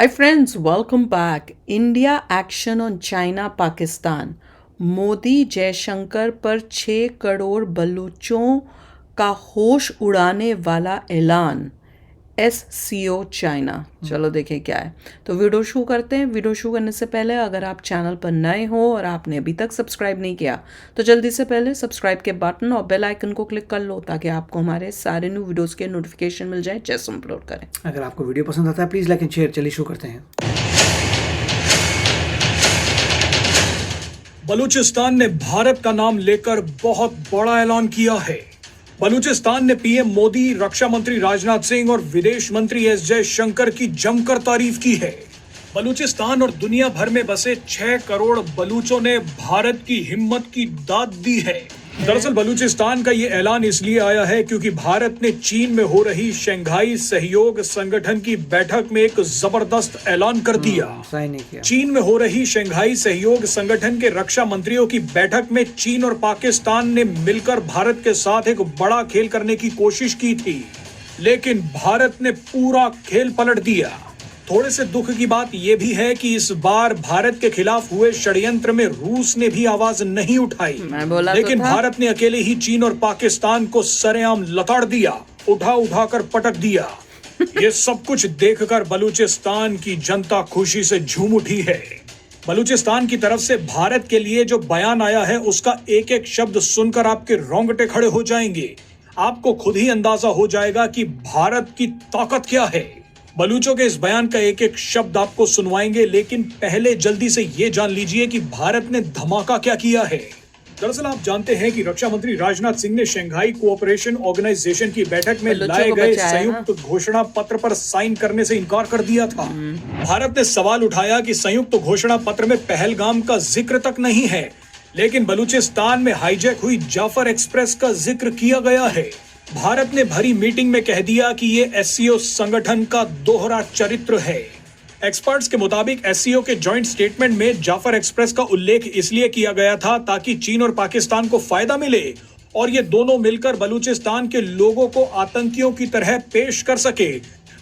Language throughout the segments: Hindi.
Hi friends, welcome back. India action on China Pakistan. Modi Jaishankar पर 6 करोड़ बलूचों का होश उड़ाने वाला ऐलान। SCO China. चलो देखें क्या है। तो वीडियो शुरू करते हैं। वीडियो शुरू करने से पहले अगर आप चैनल पर नए हो और आपने अभी तक सब्सक्राइब नहीं किया तो जल्दी से पहले सब्सक्राइब के बटन और बेल आइकन को क्लिक कर लो ताकि आपको हमारे सारे न्यू वीडियोस के नोटिफिकेशन मिल जाए जैसे हम अपलोड करें। अगर आपको वीडियो पसंद आता है प्लीज़ लाइक एंड शेयर। चलिए शुरू करते हैं। बलूचिस्तान ने भारत का नाम लेकर बहुत बड़ा ऐलान किया है। बलूचिस्तान ने पीएम मोदी, रक्षा मंत्री राजनाथ सिंह और विदेश मंत्री एस जयशंकर की जमकर तारीफ की है। बलूचिस्तान और दुनिया भर में बसे 6 करोड़ बलूचों ने भारत की हिम्मत की दाद दी है। दरअसल बलूचिस्तान का ये ऐलान इसलिए आया है क्योंकि भारत ने चीन में हो रही शंघाई सहयोग संगठन की बैठक में एक जबरदस्त ऐलान कर दिया। चीन में हो रही शंघाई सहयोग संगठन के रक्षा मंत्रियों की बैठक में चीन और पाकिस्तान ने मिलकर भारत के साथ एक बड़ा खेल करने की कोशिश की थी, लेकिन भारत ने पूरा खेल पलट दिया। थोड़े से दुख की बात यह भी है कि इस बार भारत के खिलाफ हुए षड्यंत्र में रूस ने भी आवाज नहीं उठाई, लेकिन भारत ने अकेले ही चीन और पाकिस्तान को सरेआम लताड़ दिया, उठा कर पटक दिया। ये सब कुछ देखकर बलूचिस्तान की जनता खुशी से झूम उठी है। बलूचिस्तान की तरफ से भारत के लिए जो बयान आया है उसका एक एक शब्द सुनकर आपके रोंगटे खड़े हो जाएंगे। आपको खुद ही अंदाजा हो जाएगा कि भारत की ताकत क्या है। बलूचों के इस बयान का एक एक शब्द आपको सुनवाएंगे, लेकिन पहले जल्दी से ये जान लीजिए कि भारत ने धमाका क्या किया है। दरअसल आप जानते हैं कि रक्षा मंत्री राजनाथ सिंह ने शंघाई कोऑपरेशन ऑर्गेनाइजेशन की बैठक में लाए गए संयुक्त घोषणा पत्र पर साइन करने से इनकार कर दिया था। भारत ने सवाल उठाया कि संयुक्त घोषणा पत्र में पहलगाम का जिक्र तक नहीं है, लेकिन बलूचिस्तान में हाईजैक हुई जाफर एक्सप्रेस का जिक्र किया गया है। भारत ने भरी मीटिंग में कह दिया कि ये SCO संगठन का दोहरा चरित्र है। एक्सपर्ट्स के मुताबिक SCO के जॉइंट स्टेटमेंट में जाफर एक्सप्रेस का उल्लेख इसलिए किया गया था ताकि चीन और पाकिस्तान को फायदा मिले और ये दोनों मिलकर बलूचिस्तान के लोगों को आतंकियों की तरह पेश कर सके।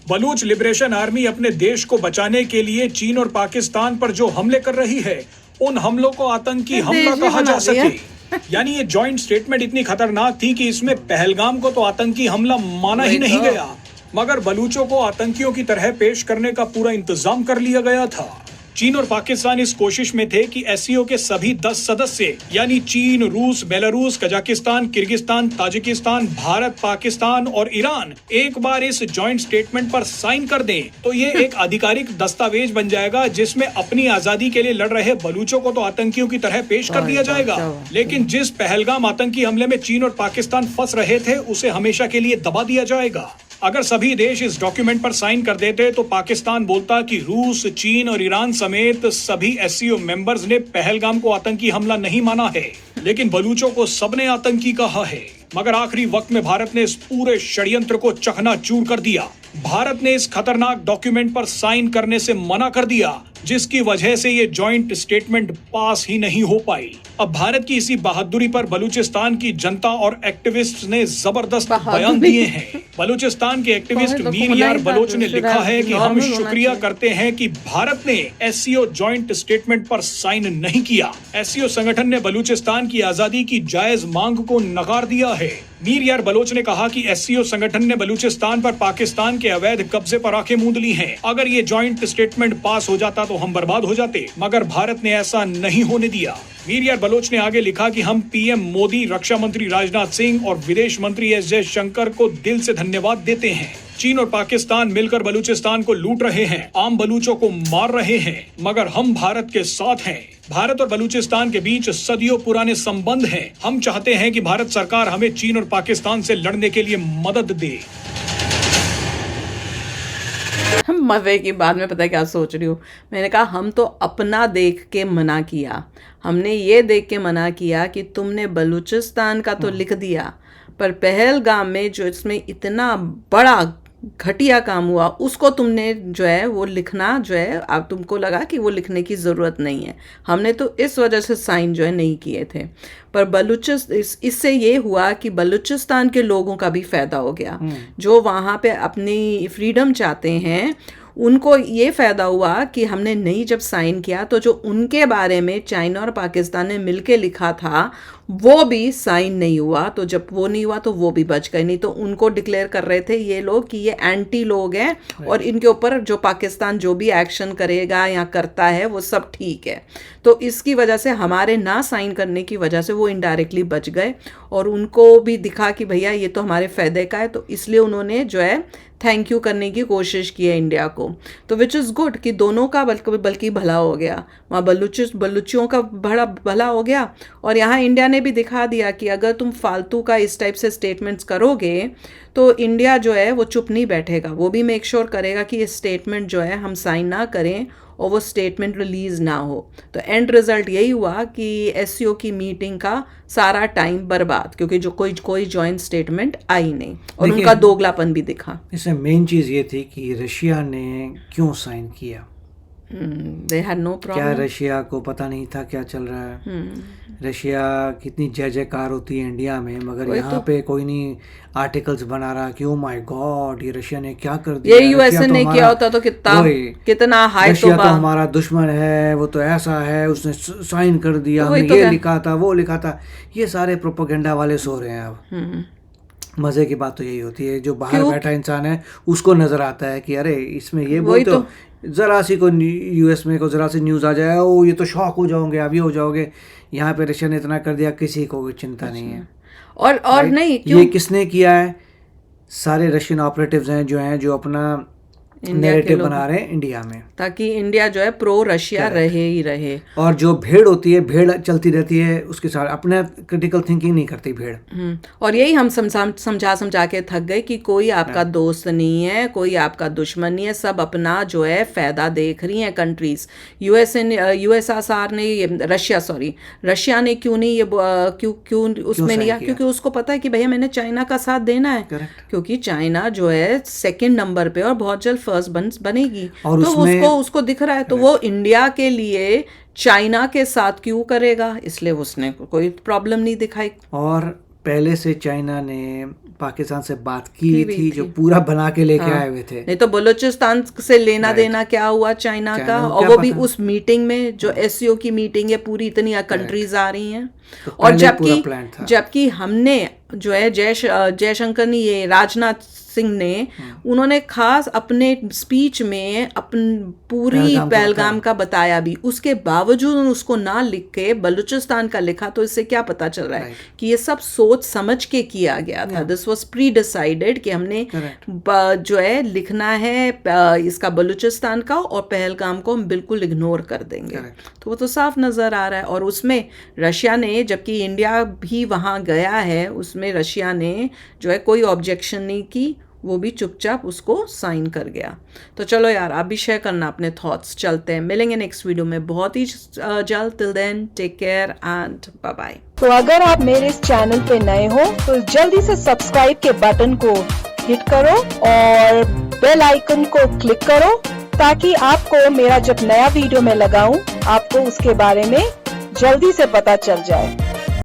बलूच लिबरेशन आर्मी अपने देश को बचाने के लिए चीन और पाकिस्तान पर जो हमले कर रही है उन हमलों को आतंकी हमला कहा जा सके। यानी ये जॉइंट स्टेटमेंट इतनी खतरनाक थी कि इसमें पहलगाम को तो आतंकी हमला माना ही नहीं गया, मगर बलूचों को आतंकियों की तरह पेश करने का पूरा इंतजाम कर लिया गया था। चीन और पाकिस्तान इस कोशिश में थे कि SCO के सभी 10 सदस्य यानी चीन, रूस, Belarus, Kazakhstan, Kyrgyzstan, Tajikistan, Bharat, Pakistan और ईरान एक बार इस जॉइंट स्टेटमेंट पर साइन कर दें तो ये एक आधिकारिक दस्तावेज बन जाएगा जिसमें अपनी आजादी के लिए लड़ रहे बलूचों को तो आतंकियों की तरह पेश कर दिया जाएगा, लेकिन जिस पहलगाम आतंकी हमले में चीन और पाकिस्तान फंस रहे थे उसे हमेशा के लिए दबा दिया जाएगा। अगर सभी देश इस डॉक्यूमेंट पर साइन कर देते तो पाकिस्तान बोलता कि रूस, चीन और ईरान समेत सभी SCO मेंबर्स ने पहलगाम को आतंकी हमला नहीं माना है, लेकिन बलूचों को सबने आतंकी कहा है। मगर आखिरी वक्त में भारत ने इस पूरे षड्यंत्र को चकनाचूर कर दिया। भारत ने इस खतरनाक डॉक्यूमेंट पर साइन करने से मना कर दिया, जिसकी वजह से ये जॉइंट स्टेटमेंट पास ही नहीं हो पाई। अब भारत की इसी बहादुरी पर बलूचिस्तान की जनता और एक्टिविस्ट ने जबरदस्त बयान दिए हैं। बलूचिस्तान के एक्टिविस्ट मीर यार बलोच ने लिखा है कि हम शुक्रिया करते हैं कि भारत ने SCO जॉइंट स्टेटमेंट पर साइन नहीं किया। SCO संगठन ने बलूचिस्तान की आजादी की जायज मांग को नकार दिया है। मीर यार बलोच ने कहा कि SCO संगठन ने बलूचिस्तान पर पाकिस्तान के अवैध कब्जे पर आंखें मूंद ली हैं। अगर ये जॉइंट स्टेटमेंट पास हो जाता तो हम बर्बाद हो जाते, मगर भारत ने ऐसा नहीं होने दिया। मीर यार बलोच ने आगे लिखा कि हम पीएम मोदी, रक्षा मंत्री राजनाथ सिंह और विदेश मंत्री एस जयशंकर को दिल से धन्यवाद देते हैं। चीन और पाकिस्तान मिलकर बलूचिस्तान को लूट रहे हैं, आम बलूचों को मार रहे हैं, मगर हम भारत के साथ हैं। भारत और बलूचिस्तान के बीच सदियों पुराने संबंध हैं। हम चाहते हैं कि भारत सरकार हमें चीन और पाकिस्तान से लड़ने के लिए मदद दे। मजे की बात में पता है क्या सोच रही हूँ, मैंने कहा हम तो अपना देख के मना किया, हमने ये देख के मना किया कि तुमने बलूचिस्तान का तो लिख दिया, पर पहलगाम में जो इसमें इतना बड़ा घटिया काम हुआ उसको तुमने जो है वो लिखना जो है, अब तुमको लगा कि वो लिखने की ज़रूरत नहीं है। हमने तो इस वजह से साइन जो है नहीं किए थे, पर इससे ये हुआ कि बलूचिस्तान के लोगों का भी फ़ायदा हो गया। जो वहाँ पे अपनी फ्रीडम चाहते हैं उनको ये फ़ायदा हुआ कि हमने नहीं जब साइन किया तो जो उनके बारे में चाइना और पाकिस्तान ने मिलके लिखा था वो भी साइन नहीं हुआ, तो जब वो नहीं हुआ तो वो भी बच गए। नहीं तो उनको डिक्लेयर कर रहे थे ये लोग कि ये एंटी लोग हैं और इनके ऊपर जो पाकिस्तान जो भी एक्शन करेगा या करता है वो सब ठीक है। तो इसकी वजह से हमारे ना साइन करने की वजह से वो इनडायरेक्टली बच गए और उनको भी दिखा कि भैया ये तो हमारे फ़ायदे का है, तो इसलिए उन्होंने जो है थैंक यू करने की कोशिश की है इंडिया को। तो विच इज़ गुड कि दोनों का बल्कि भला हो गया, वहाँ बलूचियों का भला हो गया और यहाँ इंडिया ने भी दिखा दिया कि अगर तुम फालतू का इस टाइप से स्टेटमेंट्स करोगे तो इंडिया जो है वो चुप नहीं बैठेगा, वो भी मेक श्योर करेगा कि ये स्टेटमेंट जो है हम साइन ना करें और वो स्टेटमेंट रिलीज ना हो। तो एंड रिजल्ट यही हुआ कि एससीओ की मीटिंग का सारा टाइम बर्बाद, क्योंकि जो कोई जॉइंट स्टेटमेंट आई नहीं और उनका दोगलापन भी दिखा। इसमें मेन चीज़ ये थी कि रशिया ने क्यों साइन किया। दे हैड नो क्या प्रॉब्लम। रशिया को पता नहीं था क्या चल रहा है? रशिया कितनी जय जयकार होती है इंडिया में, मगर यहाँ पे कोई नहीं आर्टिकल्स बना रहा कि ओ माय गॉड ये रशिया ने क्या कर दिया। ये यूएसए ने किया होता तो कितना हाई रशिया तो हमारा दुश्मन है, वो तो ऐसा है, उसने साइन कर दिया, हमने ये लिखा था वो लिखा था। ये सारे प्रोपेगेंडा वाले सो रहे हैं अब। मजे की बात तो यही होती है, जो बाहर बैठा इंसान है उसको नजर आता है कि अरे इसमें ये बोल तो जरा सी को यूएस में को जरा सी न्यूज़ आ जाए ओ ये तो शॉक हो जाओगे, अभी हो जाओगे। यहाँ पे रशिया ने इतना कर दिया, किसी को कोई चिंता नहीं है। और नहीं क्यों? ये किसने किया है? सारे रशियन ऑपरेटिव्स हैं जो अपना नैरेटिव बना रहे हैं इंडिया में, ताकि इंडिया जो है प्रो रशिया रहे ही रहे। और जो भीड़ होती है, भीड़ चलती रहती है, उसके साथ अपने क्रिटिकल थिंकिंग नहीं करती भीड़। और यही हम समझा के थक गए कि कोई आपका दोस्त नहीं है, कोई आपका दुश्मन नहीं है, सब अपना जो है फायदा देख रही हैं कंट्रीज। यूएसएसआर ने रशिया ने क्यों नहीं ये क्यों उसमें नहीं, क्योंकि उसको पता है कि भैया मैंने चाइना का साथ देना है। क्योंकि चाइना जो है सेकेंड नंबर पे और बहुत जल्द फर्स्ट बनेगी, और तो उसको दिख रहा है, तो वो इंडिया के लिए चाइना के साथ क्यों करेगा, इसलिए उसने कोई प्रॉब्लम नहीं दिखाई। और पहले से चाइना ने पाकिस्तान से बात की थी, जो पूरा बना के लेके आए हुए थे। नहीं तो बलूचिस्तान से लेना देना क्या हुआ चाइना का, और वो भी उस मीटिंग में जो एससीओ की मीटिंग है, पूरी इतनी कंट्रीज आ रही हैं। और जबकि हमने जो है जयशंकर ने, ये राजनाथ सिंह ने, उन्होंने खास अपने स्पीच में पूरी पहलगाम का बताया भी, उसके बावजूद उसको ना लिख के बलूचिस्तान का लिखा। तो इससे क्या पता चल रहा है कि ये सब सोच समझ के किया गया था। दिस वाज प्री डिसाइडेड कि हमने जो है लिखना है इसका बलूचिस्तान का, और पहलगाम को हम बिल्कुल इग्नोर कर देंगे। तो वो तो साफ नजर आ रहा है। और उसमें रशिया ने, जबकि इंडिया भी वहाँ गया है, उसमें रशिया ने जो है कोई ऑब्जेक्शन नहीं की, वो भी चुपचाप उसको साइन कर गया। तो चलो यार, आप भी शेयर करना अपने थॉट्स। चलते हैं, मिलेंगे नेक्स्ट वीडियो में बहुत ही जल्द। Till then take care and bye bye. तो अगर आप मेरे इस चैनल पे नए हो तो जल्दी से सब्सक्राइब के बटन को हिट करो और बेल आइकन को क्लिक करो, ताकि आपको मेरा जब नया वीडियो मैं लगाऊं आपको उसके बारे में जल्दी से पता चल जाए।